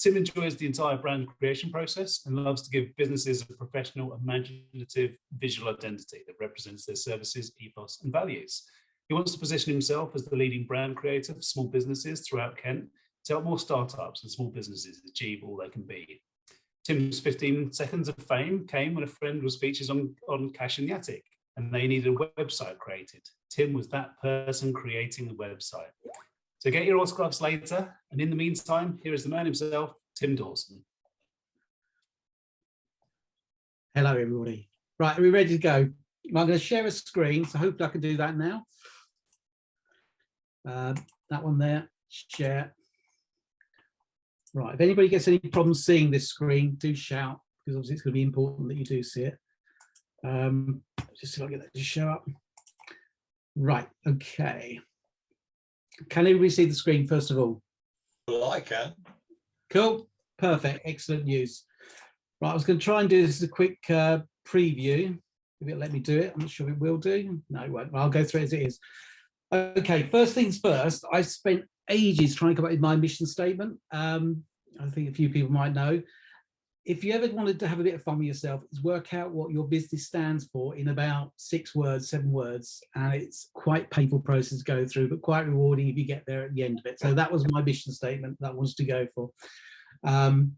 Tim enjoys the entire brand creation process and loves to give businesses a professional, imaginative visual identity that represents their services, ethos, and values. He wants to position himself as the leading brand creator for small businesses throughout Kent to help more startups and small businesses achieve all they can be. Tim's 15 seconds of fame came when a friend was featured on Cash in the Attic and they needed a website created. Tim was that person creating the website. So get your autographs later. And in the meantime, here is the man himself, Tim Dawson. Hello, everybody. Right, are we ready to go? I'm going to share a screen, so hopefully I can do that now. That one there, share. Right, if anybody gets any problems seeing this screen, do shout, because obviously it's going to be important that you do see it. Just so I get that to show up. Right, okay. Can everybody see the screen first of all? Well, I can. Cool, perfect, excellent news. Right, I was going to try and do this as a quick preview. If it'll let me do it, I'm not sure it will do. No, it won't. I'll go through it as it is. Okay, first things first, I spent ages trying to come up with my mission statement. I think a few people might know. If you ever wanted to have a bit of fun with yourself, is work out what your business stands for in about 6 words, 7 words, and it's quite a painful process to go through, but quite rewarding if you get there at the end of it. So that was my mission statement that I wanted to go for. So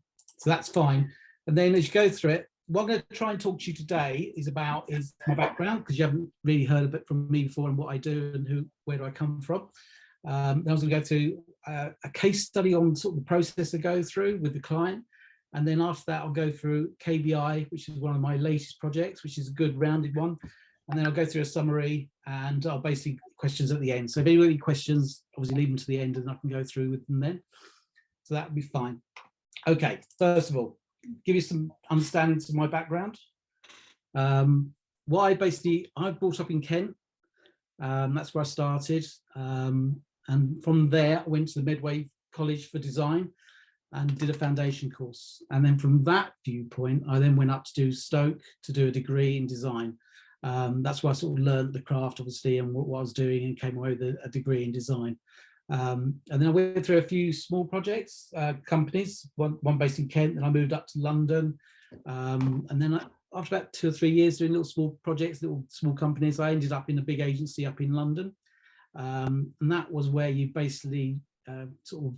that's fine. And then as you go through it, what I'm going to try and talk to you today is my background, because you haven't really heard of it from me before and what I do and where do I come from. Then I was going to go through a case study on sort of the process I go through with the client. And then after that, I'll go through KBI, which is one of my latest projects, which is a good rounded one. And then I'll go through a summary and I'll basically questions at the end. So if anybody has any questions, obviously leave them to the end and I can go through with them then. So that would be fine. Okay, first of all, give you some understanding to my background. I brought up in Kent. That's where I started. And from there, I went to the Medway College for Design and did a foundation course. And then from that viewpoint, I then went up to do Stoke to do a degree in design. That's where I sort of learned the craft, obviously, and what I was doing, and came away with a degree in design. And then I went through a few small projects, companies, one based in Kent, then I moved up to London. And then after about 2 or 3 years doing little small projects, little small companies, I ended up in a big agency up in London. And that was where you basically sort of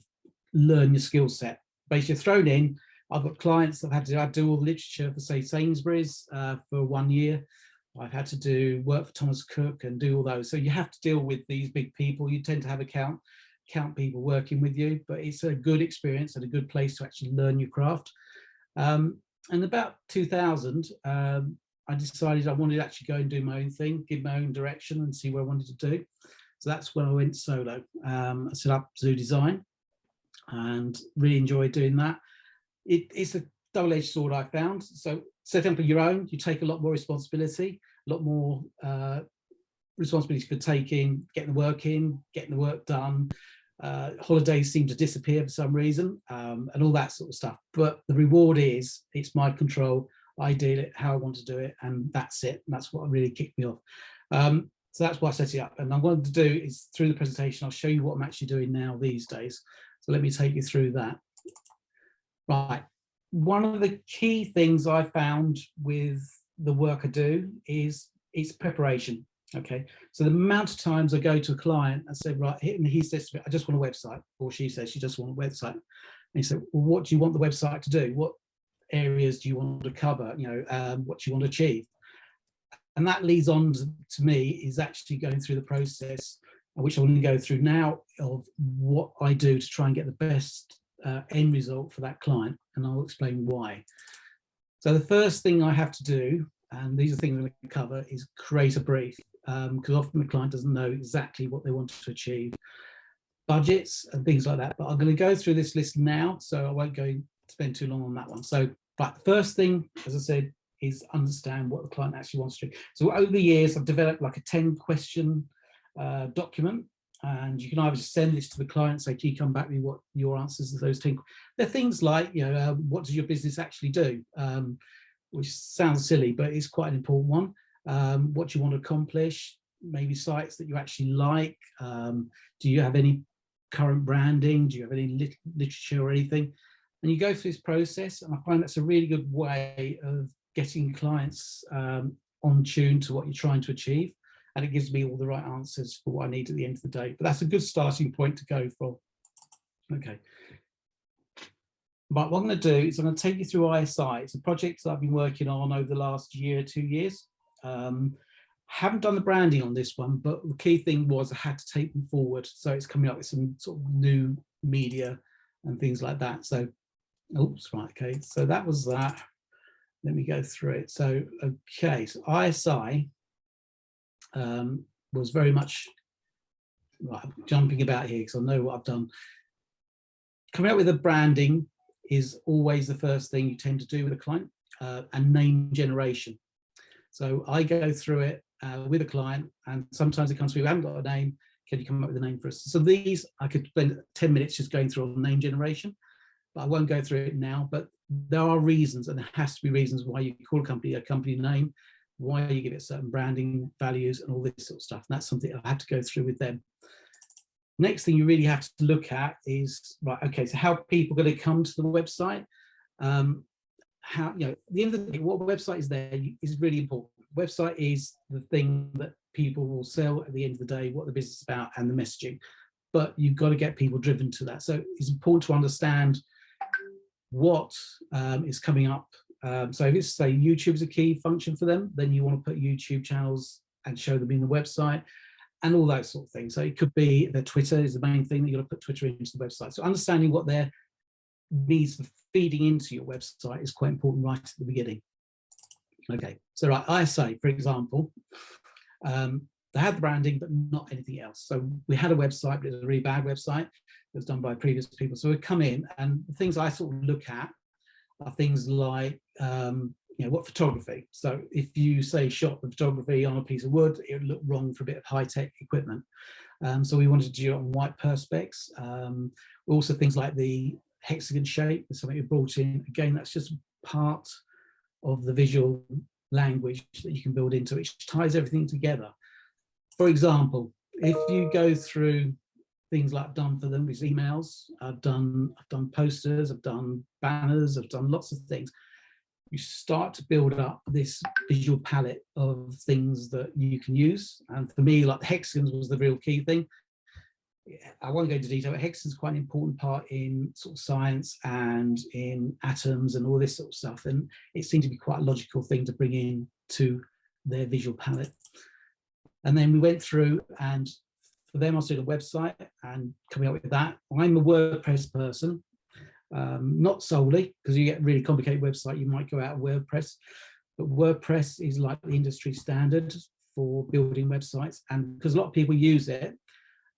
learn your skill set. Basically, you're thrown in. I've got clients that have had to do all the literature for, say, Sainsbury's for 1 year. I've had to do work for Thomas Cook and do all those. So you have to deal with these big people. You tend to have account people working with you, but it's a good experience and a good place to actually learn your craft. And about 2000, I decided I wanted to actually go and do my own thing, give my own direction and see what I wanted to do. So that's when I went solo. I set up Zoo Design and really enjoyed doing that. It's a double-edged sword, I found. So set up on your own, you take a lot more responsibility, a lot more responsibility for getting the work in, getting the work done. Holidays seem to disappear for some reason, and all that sort of stuff. But the reward is, it's my control. I do it how I want to do it, and that's it. And that's what really kicked me off. So that's why I set it up. And what I wanted to do is, through the presentation, I'll show you what I'm actually doing now these days. So let me take you through that. Right. One of the key things I found with the work I do is it's preparation. Okay. So the amount of times I go to a client and say, right, and he says to me, I just want a website, or she says she just wants a website. And he said, well, what do you want the website to do? What areas do you want to cover? You know, what do you want to achieve? And that leads on to me is actually going through the process, which I'm going to go through now, of what I do to try and get the best end result for that client, and I'll explain why. So the first thing I have to do, and these are things I'm going to cover, is create a brief, because often the client doesn't know exactly what they want to achieve, budgets and things like that. But I'm going to go through this list now, so I won't spend too long on that one. So, but the first thing, as I said, is understand what the client actually wants to do. So over the years, I've developed like a 10-question document, and you can either send this to the client, say, can you come back with what your answers to those 10. They're things like, you know, what does your business actually do? Which sounds silly, but it's quite an important one. What do you want to accomplish? Maybe sites that you actually like. Do you have any current branding? Do you have any literature or anything? And you go through this process, and I find that's a really good way of getting clients on tune to what you're trying to achieve. And it gives me all the right answers for what I need at the end of the day. But that's a good starting point to go from. Okay. But what I'm going to do is I'm going to take you through ISI. It's a project that I've been working on over the last year, 2 years. Haven't done the branding on this one, but the key thing was I had to take them forward. So it's coming up with some sort of new media and things like that. So, oops, right, okay. So that was that. Let me go through it. So, okay, so ISI was very much, right, jumping about here because I know what I've done. Coming up with the branding is always the first thing you tend to do with a client, and name generation. So I go through it with a client, and sometimes it comes to me, we haven't got a name, can you come up with a name for us? So these, I could spend 10 minutes just going through all name generation, but I won't go through it now. But there are reasons, and there has to be reasons why you call a company name, why you give it certain branding values and all this sort of stuff. And that's something I have to go through with them. Next thing you really have to look at is, right, okay, so how people are going to come to the website. How, you know, at the end of the day, what website is there is really important. Website is the thing that people will sell at the end of the day, what the business is about and the messaging. But you've got to get people driven to that. So it's important to understand what is coming up. So if it's, say, YouTube is a key function for them, then you want to put YouTube channels and show them in the website and all those sort of things. So it could be the Twitter is the main thing that you've got to put Twitter into the website. So understanding what their needs for feeding into your website is quite important right at the beginning. Okay, so right, ISA, for example, they had the branding, but not anything else. So we had a website, but it was a really bad website. It was done by previous people. So we come in, and the things I sort of look at are things like, you know, what photography. So if you say shot the photography on a piece of wood, it would look wrong for a bit of high-tech equipment. So we wanted to do it on white perspex. Also things like the hexagon shape is something we brought in. Again, that's just part of the visual language that you can build into, which ties everything together. For example, if you go through things like I've done for them with emails, I've done posters, I've done banners, I've done lots of things. You start to build up this visual palette of things that you can use. And for me, like the hexagons was the real key thing. I won't go into detail, but hexagons is quite an important part in sort of science and in atoms and all this sort of stuff. And it seemed to be quite a logical thing to bring in to their visual palette. And then we went through, and for them, I was doing a website and coming up with that. I'm a WordPress person, not solely, because you get a really complicated website, you might go out of WordPress, but WordPress is like the industry standard for building websites. And because a lot of people use it,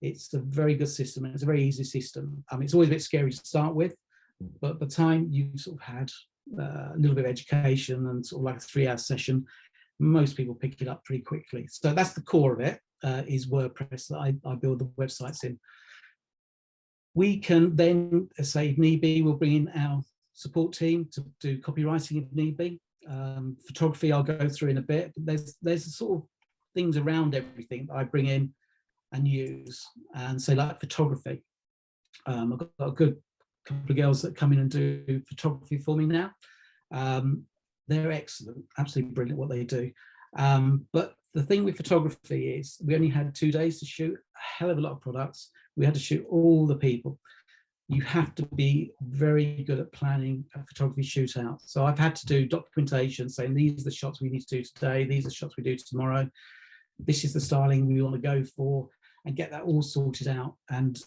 it's a very good system, and it's a very easy system. I mean, it's always a bit scary to start with, but by the time you sort of had a little bit of education and sort of like a 3-hour session, most people pick it up pretty quickly. So that's the core of it, is WordPress that I build the websites in. We can then, say if need be, we'll bring in our support team to do copywriting if need be. Photography I'll go through in a bit, but there's sort of things around everything that I bring in and use. And so like photography, I've got a good couple of girls that come in and do photography for me now. They're excellent, absolutely brilliant what they do. But the thing with photography is we only had 2 days to shoot a hell of a lot of products. We had to shoot all the people. You have to be very good at planning a photography shoot out. So I've had to do documentation saying these are the shots we need to do today, these are the shots we do tomorrow, this is the styling we want to go for, and get that all sorted out. And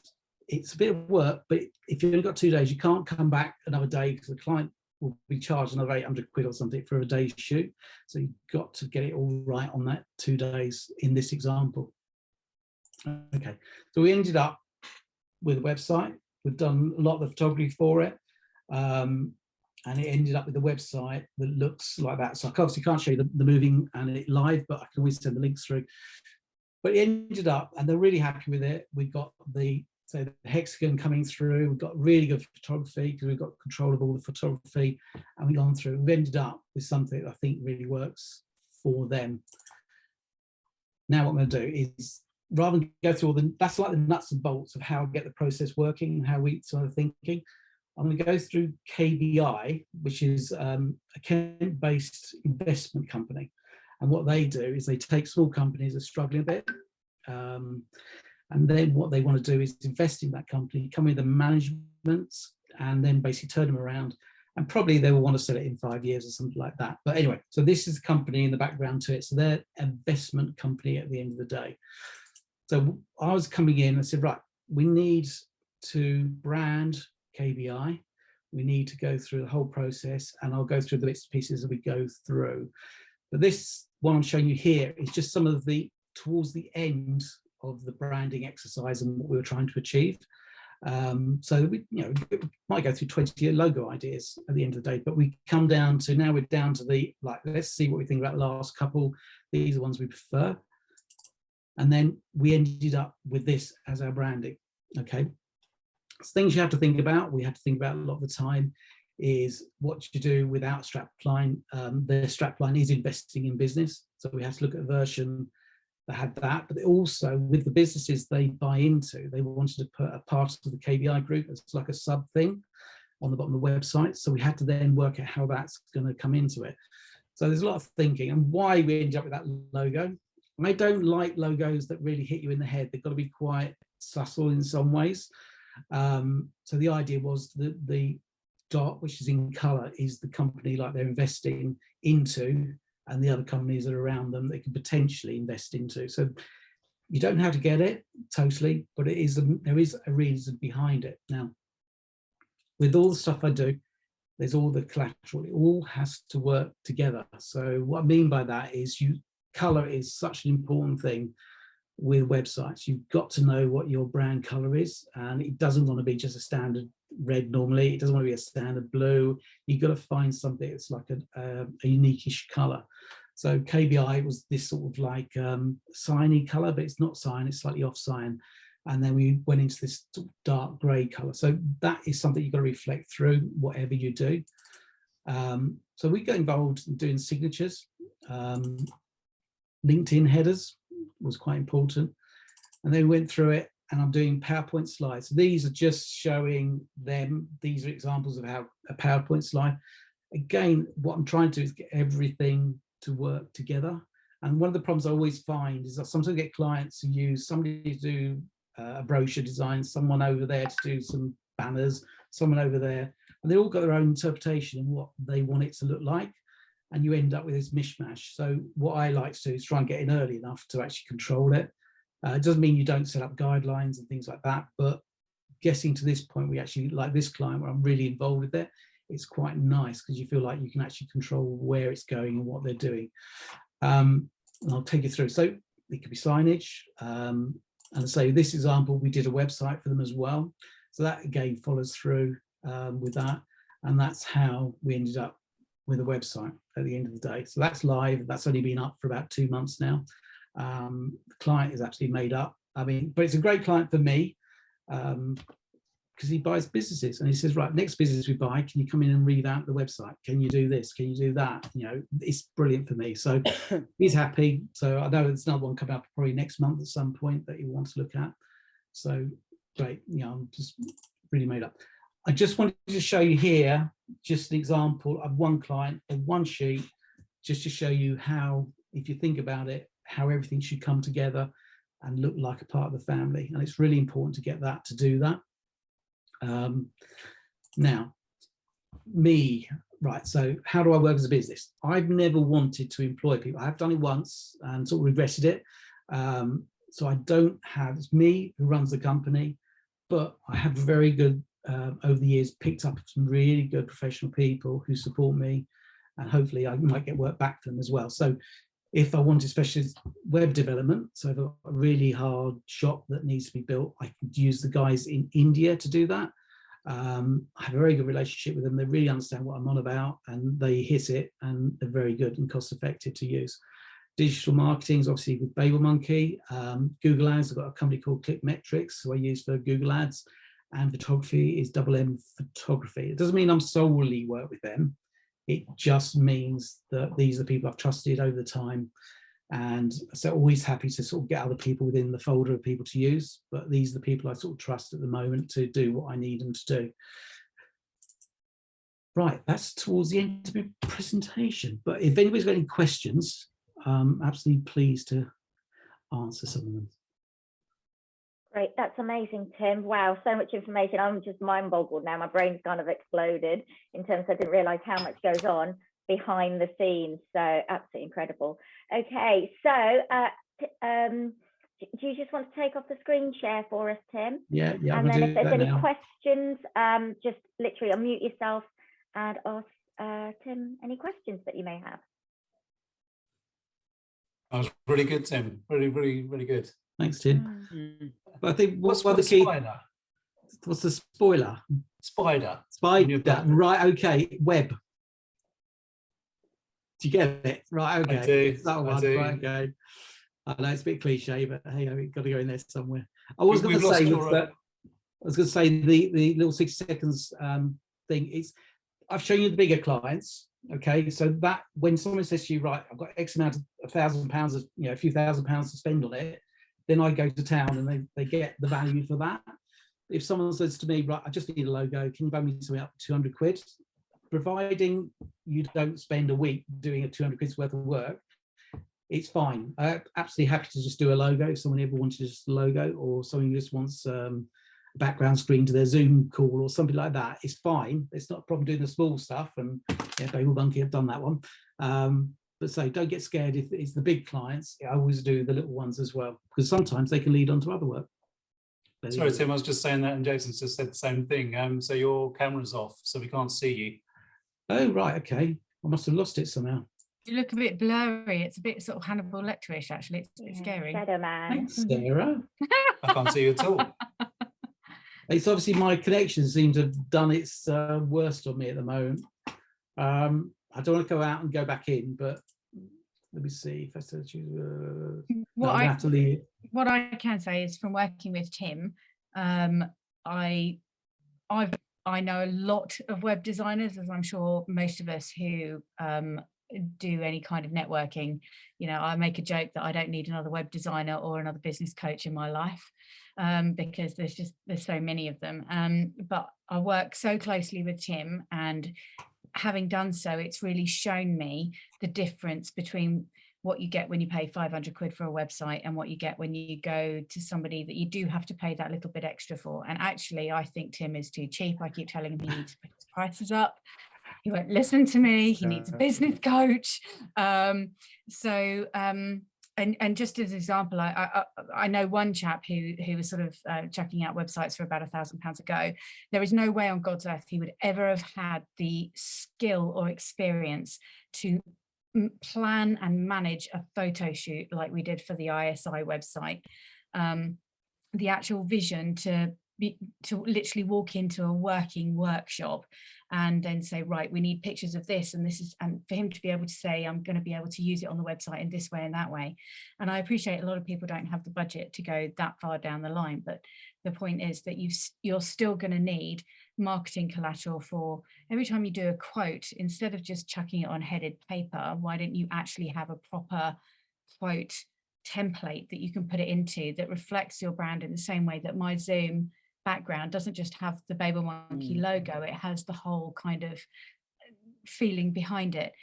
it's a bit of work, but if you've only got 2 days, you can't come back another day because the client will be charged another 800 quid or something for a day's shoot. So you've got to get it all right on that 2 days in this example. Okay, so we ended up with a website. We've done a lot of the photography for it. And it ended up with a website that looks like that. So I obviously can't show you the moving and it live, but I can always send the links through. But it ended up, and they're really happy with it. We've got the hexagon coming through. We've got really good photography because we've got control of all the photography, and we've gone through. We've ended up with something that I think really works for them. Now what I'm going to do is, rather than go through all that's like the nuts and bolts of how I get the process working and how we sort of thinking. I'm going to go through KBI, which is a Kent-based investment company. And what they do is they take small companies that are struggling a bit. And then what they want to do is invest in that company, come with the management, and then basically turn them around. And probably they will want to sell it in 5 years or something like that. But anyway, so this is a company in the background to it. So they're an investment company at the end of the day. So I was coming in and said, right, we need to brand KBI. We need to go through the whole process, and I'll go through the bits and pieces that we go through. But this one I'm showing you here is just some of the towards the end of the branding exercise and what we were trying to achieve. So we, might go through 20 logo ideas at the end of the day, but we come down to, now we're down to the, like, let's see what we think about the last couple. These are ones we prefer. And then we ended up with this as our branding. Okay. So things you have to think about, we have to think about a lot of the time, is what you do without strapline. The strapline is investing in business. So we have to look at a version that had that, but also with the businesses they buy into, they wanted to put a part of the KBI group as like a sub thing on the bottom of the website. So we had to then work out how that's going to come into it. So there's a lot of thinking, and why we ended up with that logo. I don't like logos that really hit you in the head. They've got to be quite subtle in some ways. So the idea was that the dot, which is in color, is the company like they're investing into, and the other companies that are around them they can potentially invest into. So you don't have to get it totally, but it is there is a reason behind it. Now, with all the stuff I do, there's all the collateral. It all has to work together. So what I mean by that is color is such an important thing with websites. You've got to know what your brand color is, and it doesn't want to be just a standard red normally. It doesn't want to be a standard blue. You've got to find something that's like a unique-ish color. So KBI was this sort of like cyan-y color, but it's not cyan, it's slightly off cyan. And then we went into this sort of dark gray color. So that is something you've got to reflect through whatever you do. So we got involved in doing signatures. LinkedIn headers was quite important. And then we went through it, and I'm doing PowerPoint slides. So these are just showing them. These are examples of how a PowerPoint slide. Again, what I'm trying to do is get everything to work together. And one of the problems I always find is that sometimes I get clients who use somebody to do a brochure design, someone over there to do some banners, someone over there, and they all got their own interpretation of what they want it to look like. And you end up with this mishmash. So what I like to do is try and get in early enough to actually control it. It doesn't mean you don't set up guidelines and things like that, but getting to this point, we actually, like this client where I'm really involved with it, it's quite nice because you feel like you can actually control where it's going and what they're doing. And I'll take you through. So it could be signage. And so this example, we did a website for them as well. So that again follows through with that. And that's how we ended up with a website at the end of the day. So that's live. That's only been up for about 2 months now. The client is actually made up. I mean, but it's a great client for me because he buys businesses and he says, right, next business we buy, can you come in and revamp the website? Can you do this? Can you do that? You know, it's brilliant for me. So he's happy. So I know there's another one coming up probably next month at some point that he wants to look at. So great. You know, I'm just really made up. I just wanted to show you here just an example of one client in one sheet, just to show you how, if you think about it, how everything should come together and look like a part of the family. And it's really important to get that, to do that. Now, me, right, so how do I work as a business? I've never wanted to employ people. I've done it once and sort of regretted it. So I don't have, it's me who runs the company, but I have very good, over the years, picked up some really good professional people who support me, and hopefully I might get work back from them as well. So if I want specialist web development, so if I've got a really hard shop that needs to be built, I could use the guys in India to do that. I have a very good relationship with them. They really understand what I'm on about and they hit it, and they're very good and cost effective to use. Digital marketing is obviously with Babel Monkey. Google Ads, I've got a company called ClickMetrics, who I use for Google Ads. And photography is M Photography. It doesn't mean I'm solely work with them. It just means that these are the people I've trusted over the time. And so always happy to sort of get other people within the folder of people to use, but these are the people I sort of trust at the moment to do what I need them to do. Right, that's towards the end of my presentation. But if anybody's got any questions, absolutely pleased to answer some of them. Great, that's amazing, Tim. Wow, so much information. I'm just mind boggled now. My brain's kind of exploded in terms of I didn't realize how much goes on behind the scenes. So absolutely incredible. Okay, so do you just want to take off the screen share for us, Tim? Yeah, And then if there's any now. questions, just literally unmute yourself and ask Tim any questions that you may have. That was really good, Tim. Really, really, really good. Thanks, Tim. But I think What's the the key? spider? What's the spoiler? Spider. Spider. Right. Okay. Web. Do you get it? Right. Okay. I do. That one. I do. Right. Okay. I know it's a bit cliche, but hey, we've got to go in there somewhere. I was going to say the little 60 seconds thing is I've shown you the bigger clients. Okay, so that when someone says to you, right, I've got X amount of £1,000, a few £1,000 to spend on it, then I go to town and they get the value for that. If someone says to me, right, I just need a logo, can you buy me something up to 200 quid? Providing you don't spend a week doing a 200 quid's worth of work, it's fine. I'm absolutely happy to just do a logo. If someone ever wanted just a logo, or someone who just wants a background screen to their Zoom call or something like that, it's fine. It's not a problem doing the small stuff, and Babel Bunky have done that one. But so don't get scared if it's the big clients. I always do the little ones as well, because sometimes they can lead on to other work. Sorry, Tim, I was just saying that, and Jason's just said the same thing. So your camera's off, so we can't see you. Oh, right, okay. I must have lost it somehow. You look a bit blurry. It's a bit sort of Hannibal Lecterish, actually. It's a bit scary. Shadow man. Thanks, Sarah. I can't see you at all. It's obviously my connection seems to have done its worst on me at the moment. I don't want to go out and go back in, but let me see if I still choose. What I I can say is, from working with Tim, I know a lot of web designers, as I'm sure most of us who do any kind of networking. I make a joke that I don't need another web designer or another business coach in my life, because there's so many of them. But I work so closely with Tim, and having done so, it's really shown me the difference between what you get when you pay 500 quid for a website and what you get when you go to somebody that you do have to pay that little bit extra for. And actually, I think Tim is too cheap. I keep telling him he needs to put his prices up. He won't listen to me. He needs a business coach. And just as an example, I know one chap who was sort of checking out websites for about £1,000 ago. There is no way on God's earth he would ever have had the skill or experience to plan and manage a photo shoot like we did for the ISI website. The actual vision to literally walk into a working workshop and then say, right, we need pictures of this and this is, and for him to be able to say, I'm going to be able to use it on the website in this way and that way. And I appreciate a lot of people don't have the budget to go that far down the line, but the point is that you're still going to need marketing collateral for every time you do a quote. Instead of just chucking it on headed paper, why don't you actually have a proper quote template that you can put it into that reflects your brand in the same way that my Zoom background doesn't just have the Babel Monkey logo, it has the whole kind of feeling behind it.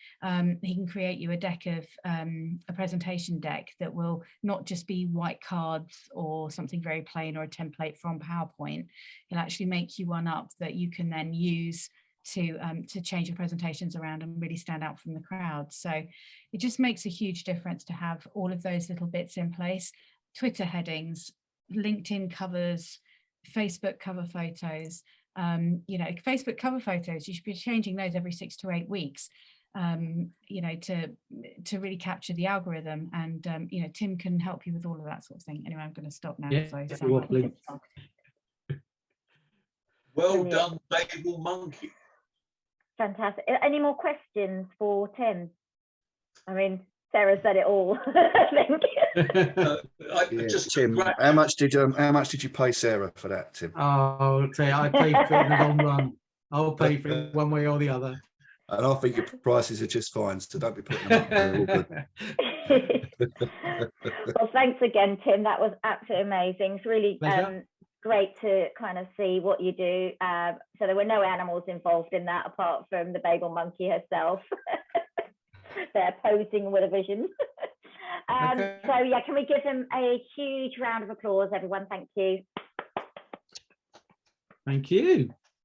He can create you a deck of a presentation deck that will not just be white cards or something very plain or a template from PowerPoint. He'll actually make you one up that you can then use to change your presentations around and really stand out from the crowd. So it just makes a huge difference to have all of those little bits in place. Twitter headings, LinkedIn covers, Facebook cover photos. Facebook cover photos, you should be changing those every 6 to 8 weeks, to really capture the algorithm. And Tim can help you with all of that sort of thing. Anyway, I'm going to stop now. Yeah, well done, Babel Monkey. Fantastic. Any more questions for Tim? I mean, Sarah said it all. I think. Tim, how much did you pay Sarah for that, Tim? Oh, I'll tell you, I paid for it in the long run. I'll pay for it one way or the other. And I think your prices are just fine, so don't be putting them up. They're all good. Well, thanks again, Tim. That was absolutely amazing. It's really great to kind of see what you do. So there were no animals involved in that apart from the bagel monkey herself. They're posing with a vision. Okay. So yeah, can we give them a huge round of applause, everyone? Thank you. Thank you.